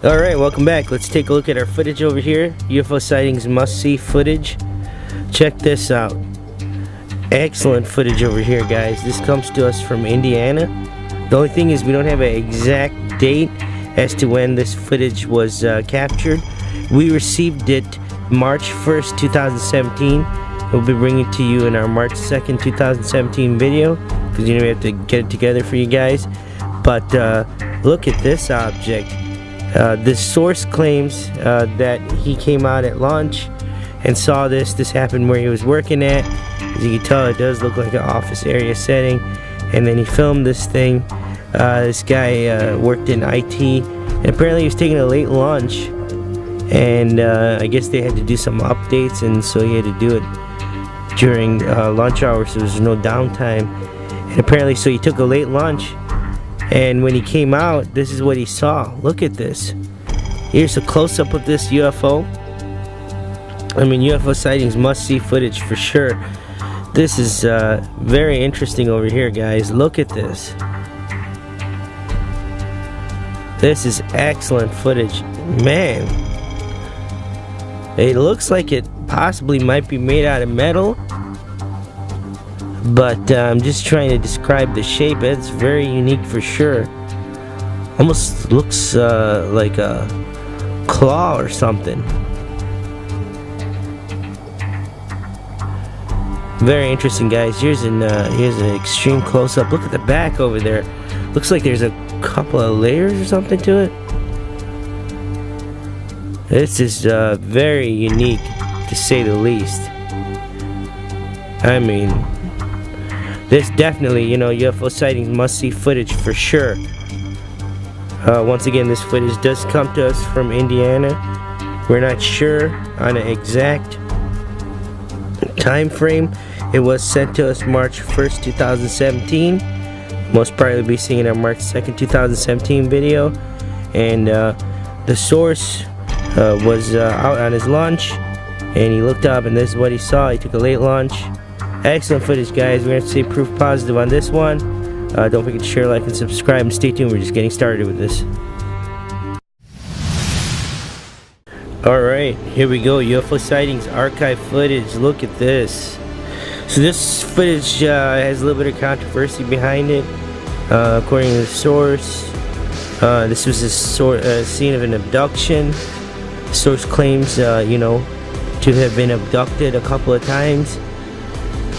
Alright, welcome back. Let's take a look at our footage over here. UFO Sightings must-see footage. Check this out. Excellent footage over here, guys. This comes to us from Indiana. The only thing is we don't have an exact date as to when this footage was captured. We received it March 1st, 2017. We'll be bringing it to you in our March 2nd, 2017 video, because we have to get it together for you guys. But look at this object. This source claims that he came out at lunch and saw this. This happened where he was working at. As you can tell, it does look like an office area setting. And then he filmed this thing. This guy worked in IT, and apparently he was taking a late lunch. And I guess they had to do some updates, and so he had to do it during lunch hours, so there was no downtime. And apparently, so he took a late lunch. And when he came out, this is what he saw. Look at this. Here's a close-up of this UFO. I mean, UFO Sightings must-see footage for sure. This is very interesting over here, guys. Look at this. This is excellent footage. Man, it looks like it possibly might be made out of metal. But I'm just trying to describe the shape. It's very unique for sure. Almost looks like a claw or something. Very interesting, guys. Here's an extreme close-up. Look at the back over there. Looks like there's a couple of layers or something to it. This is very unique, to say the least. I mean, this definitely, you know, UFO Sightings must-see footage for sure. Once again, this footage does come to us from Indiana. We're not sure on an exact time frame. It was sent to us March 1st, 2017. Most probably be seeing our March 2nd, 2017 video. And the source was out on his lunch, and he looked up, and this is what he saw. He took a late lunch. Excellent footage, guys. We're going to say proof positive on this one. Don't forget to share, like, and subscribe, and stay tuned. We're just getting started with this. Alright, here we go. UFO Sightings archive footage. Look at this. So this footage has a little bit of controversy behind it. According to the source, this was a scene of an abduction. The source claims, you know, to have been abducted a couple of times.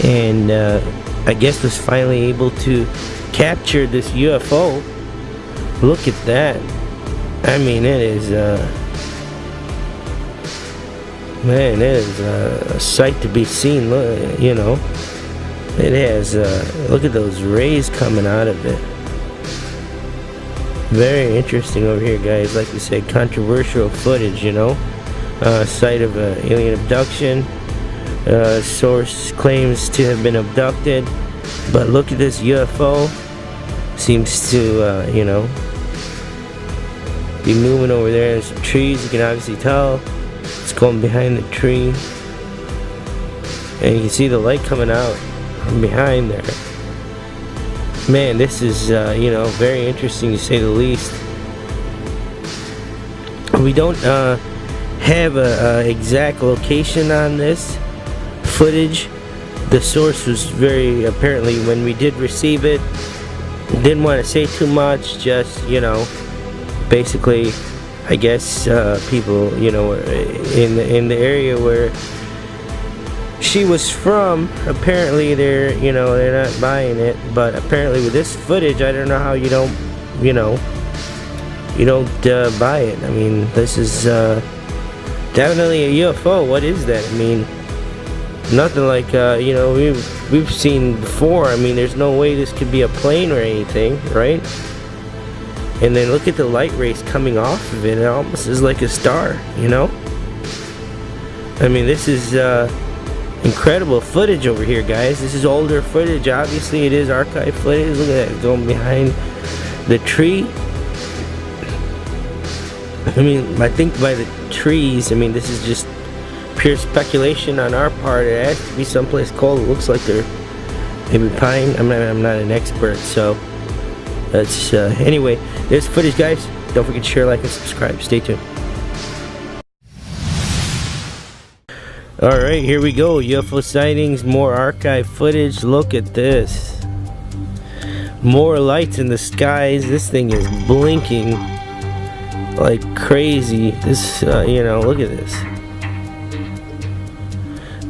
And I guess was finally able to capture this UFO. Look at that. I mean, it is man, it is a sight to be seen. Look, you know, it has look at those rays coming out of it. Very interesting over here, guys. Like we said, controversial footage, you know. Site of an alien abduction. Source claims to have been abducted, but look at this UFO. Seems to, you know, be moving over there. There's some trees, you can obviously tell. It's going behind the tree. And you can see the light coming out from behind there. Man, this is, you know, very interesting to say the least. We don't have a exact location on this footage. The source was very, apparently when we did receive it, didn't want to say too much, just, you know, basically, I guess people, you know, in the area where she was from, apparently they're, you know, they're not buying it. But apparently with this footage, I don't know how you don't, you know, you don't buy it. I mean, this is definitely a UFO. What is that? I mean, nothing like, you know, we've seen before. I mean, there's no way this could be a plane or anything, right? And then look at the light rays coming off of it. It almost is like a star, you know? I mean, this is incredible footage over here, guys. This is older footage. Obviously, it is archive footage. Look at that, going behind the tree. I mean, I think by the trees, I mean, this is just pure speculation on our part. It has to be someplace cold. It looks like they're maybe pine. I'm not an expert, so that's anyway. There's footage, guys. Don't forget to share, like, and subscribe. Stay tuned. Alright, here we go. UFO sightings, more archive footage. Look at this. More lights in the skies. This thing is blinking like crazy. This, you know, look at this.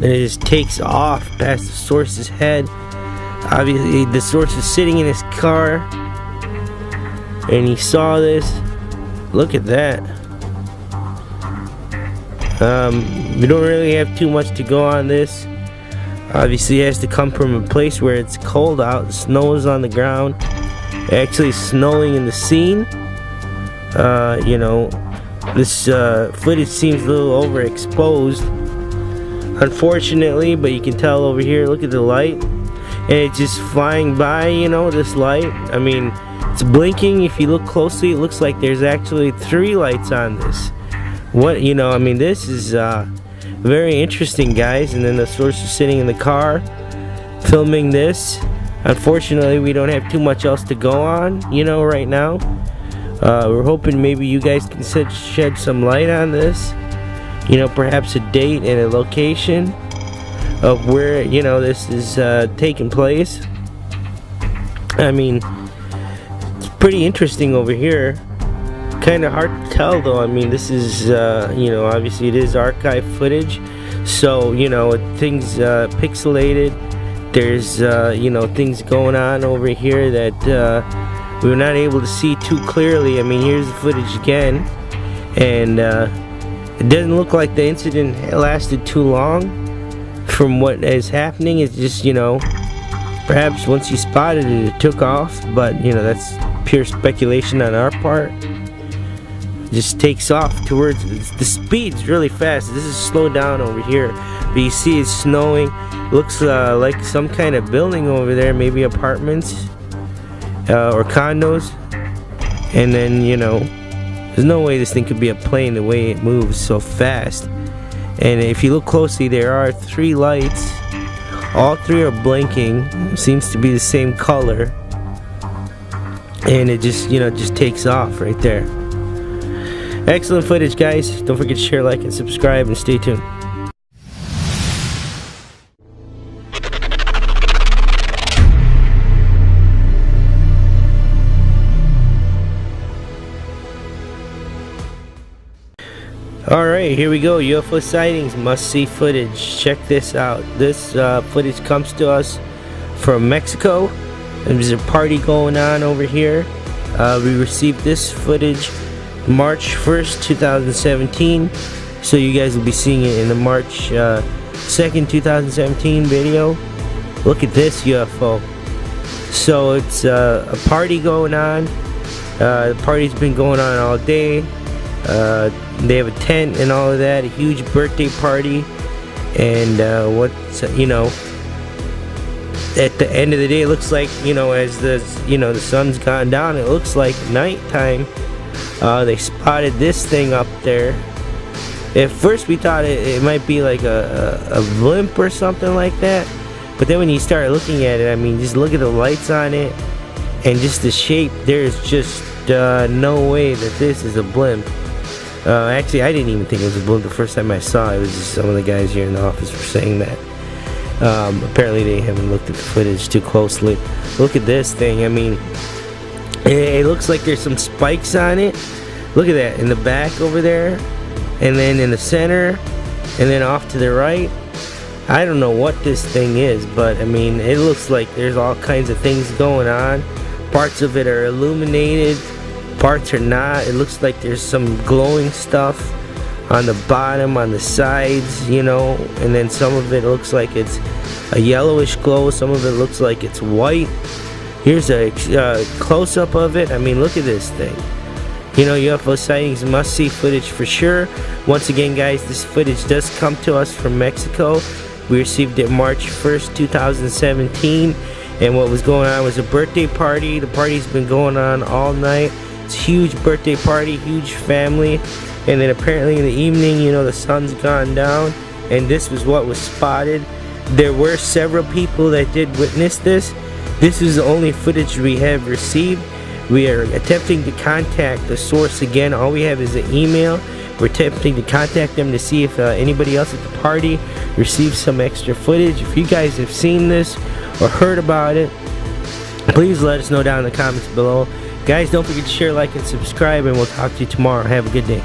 Then it just takes off past the source's head. Obviously, the source is sitting in his car, and he saw this. Look at that. We don't really have too much to go on this. Obviously, it has to come from a place where it's cold out. The snow is on the ground. Actually, snowing in the scene. You know, this footage seems a little overexposed, unfortunately, but you can tell over here. Look at the light, and it's just flying by. You know, this light. I mean, it's blinking. If you look closely, it looks like there's actually 3 lights on this. What, you know, I mean, this is very interesting, guys. And then the source is sitting in the car filming this. Unfortunately, we don't have too much else to go on, you know, right now. We're hoping maybe you guys can shed some light on this, you know, perhaps a date and a location of where, you know, this is taking place. I mean, it's pretty interesting over here. Kind of hard to tell though. I mean, this is you know, obviously it is archive footage, so you know, things pixelated. There's you know, things going on over here that we were not able to see too clearly. I mean, here's the footage again, and it doesn't look like the incident lasted too long. From what is happening, it's just, you know, perhaps once you spotted it, it took off, but you know, that's pure speculation on our part. Just takes off towards, the speed's really fast. This is slowed down over here, but you see it's snowing. Looks like some kind of building over there, maybe apartments or condos. And then, you know, there's no way this thing could be a plane the way it moves so fast. And if you look closely, there are 3 lights. All 3 are blinking. It seems to be the same color, and it just, you know, just takes off right there. Excellent footage, guys. Don't forget to share, like, and subscribe, and stay tuned. Alright, here we go. UFO sightings, must-see footage. Check this out. This footage comes to us from Mexico. There's a party going on over here. We received this footage March 1st, 2017. So you guys will be seeing it in the March 2nd, 2017 video. Look at this UFO. So it's a party going on. The party's been going on all day. They have a tent and all of that, a huge birthday party, and what's, you know, at the end of the day, it looks like, you know, as the, you know, the sun's gone down, it looks like nighttime. They spotted this thing up there. At first we thought it might be like a blimp or something like that, but then when you start looking at it, I mean, just look at the lights on it and just the shape. There's just no way that this is a blimp. Actually, I didn't even think it was a blimp the first time I saw it. It was just some of the guys here in the office were saying that. Apparently they haven't looked at the footage too closely. Look at this thing. I mean, it looks like there's some spikes on it. Look at that in the back over there, and then in the center, and then off to the right. I don't know what this thing is, but I mean, it looks like there's all kinds of things going on. Parts of it are illuminated, parts are not. It looks like there's some glowing stuff on the bottom, on the sides, you know, and then some of it looks like it's a yellowish glow, some of it looks like it's white. Here's a close-up of it. I mean, look at this thing. You know, UFO sightings, must-see footage for sure. Once again, guys, this footage does come to us from Mexico. We received it March 1st, 2017, and what was going on was a birthday party. The party's been going on all night. It's a huge birthday party, huge family, and then apparently in the evening, you know, the sun's gone down, and this was what was spotted. There were several people that did witness this. This is the only footage we have received. We are attempting to contact the source again. All we have is an email. We're attempting to contact them to see if anybody else at the party received some extra footage. If you guys have seen this or heard about it, please let us know down in the comments below. Guys, don't forget to share, like, and subscribe, and we'll talk to you tomorrow. Have a good day.